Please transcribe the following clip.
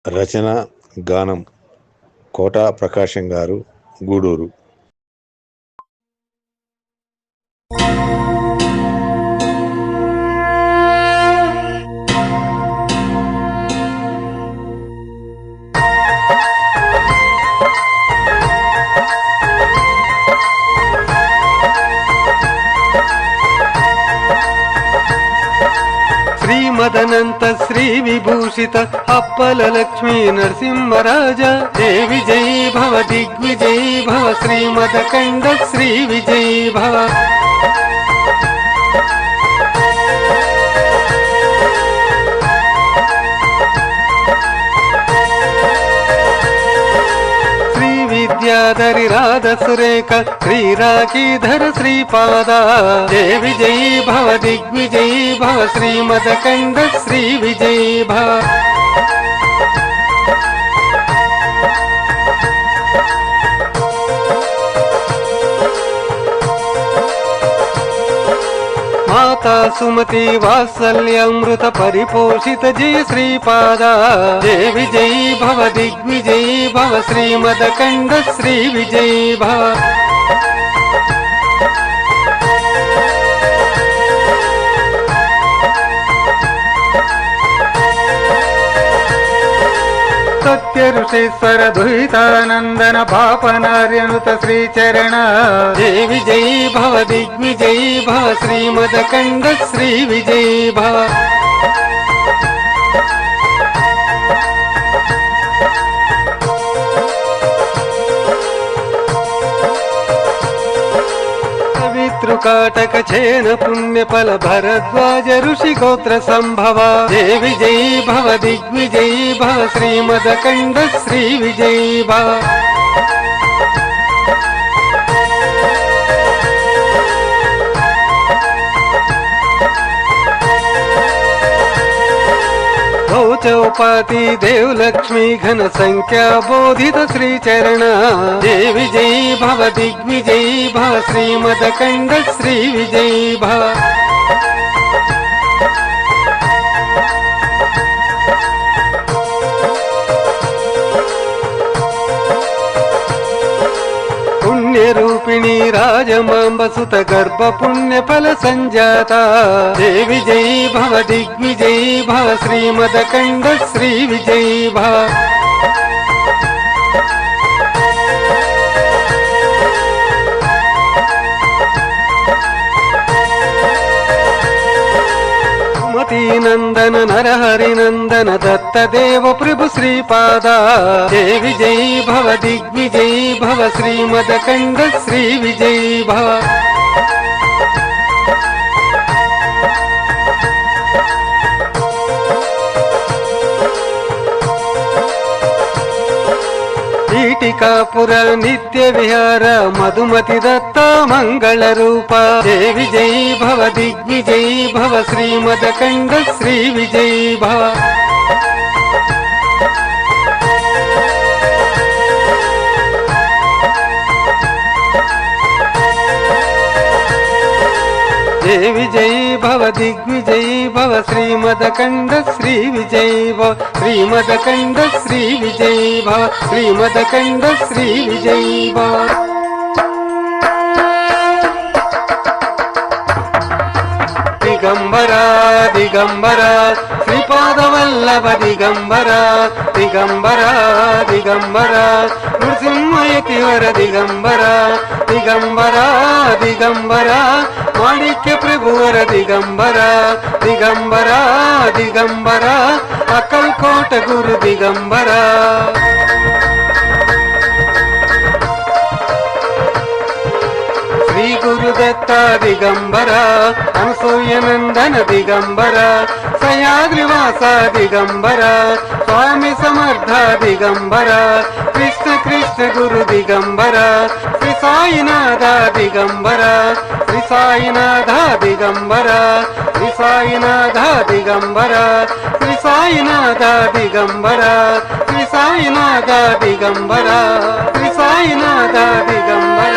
రచన గానం కోట ప్రకాశం గారు, గూడూరు. శ్రీమదనంత శ్రీ విభూషిత అప్పల లక్ష్మీ నరసింహరాజ దేవి జై భవ దిగ్విజయీ భవ శ్రీమదకండ శ్రీ విజయీ భవ. విద్యాధరి రాధ సురేఖ శ్రీరాఖీధర శ్రీపాద దేవి జై భవ దిగ్విజయీ భవ శ్రీమదకండ శ్రీ విజయీ భవ. మాతా సుమతి వాత్సల్యామృత పరిపోషిత జయ శ్రీపాద దేవి జై భవ దిగ్విజయీ భవ శ్రీమదకండ శ్రీ విజయీ భవ. సత్య ఋషేశ్వర ద్వైతానందన పాపనార్యనుత శ్రీచరణ దేవి జై భవ దిగ్విజయీ భవ శ్రీమదకండ శ్రీ విజయీ భవ. కాటక చేన పుణ్యఫల భరద్వాజ ఋషి గోత్ర సంభవ దేవి జై భవ దిగ్విజయీ భవ శ్రీమదకండ శ్రీ విజయీ భవ. చౌపాతి దేవలక్ష్మీ ఘన సంఖ్యా బోధిత శ్రీచరణ దేవి జై భవ దిగ్విజయీ భవ శ్రీమదకండ శ్రీ విజయీ భవ. పుణ్యరూపిణి రాజమాంబ సుత గర్భ పుణ్యఫల సంజాత దేవి జై భవ దిగ్విజయీ భవ శ్రీమదకండ శ్రీ విజయీ భవ. నందన నరహరి నందన దత్త దేవ ప్రభు శ్రీపాద దేవి జై భవ దిగ్విజయీ భవ శ్రీమదకండ శ్రీ విజయీ భవ. పీఠికాపుర నిత్య విహార మధుమతి దత్త మంగళ రూప దేవి జై భవ దిగ్విజయీ భవ శ్రీమదకండ శ్రీ విజయీ భవ. దేవి జై భవ దిగ్విజయీ భవ శ్రీమదకండ శ్రీ విజయీ భవ శ్రీమదకండ శ్రీ విజయీ భవ శ్రీమదకండ శ్రీ విజయీ భవ. దిగంబరా దిగంబరా శ్రీపాదవల్లభ దిగంబరా దిగంబరా దిగంబరా నృసింహయతివర దిగంబరా దిగంబరా దిగంబరా మాణిక్య ప్రభువర దిగంబరా దిగంబరా దిగంబరా అక్కల్కోట గురు దిగంబరా. శ్రీ గురుదత్త దిగంబర అనసూయనందన దిగంబర సయాద్రివాస దిగంబర స్వామి సమర్థ దిగంబర కృష్ణ కృష్ణ గురు దిగంబర శ్రీ సాయినాథ దిగంబర శ్రీ సాయినాథ దిగంబర శ్రీ సాయినాథ దిగంబర శ్రీ సాయినాథ దిగంబర శ్రీ సాయినాథ దిగంబర శ్రీ సాయినాథ దిగంబర.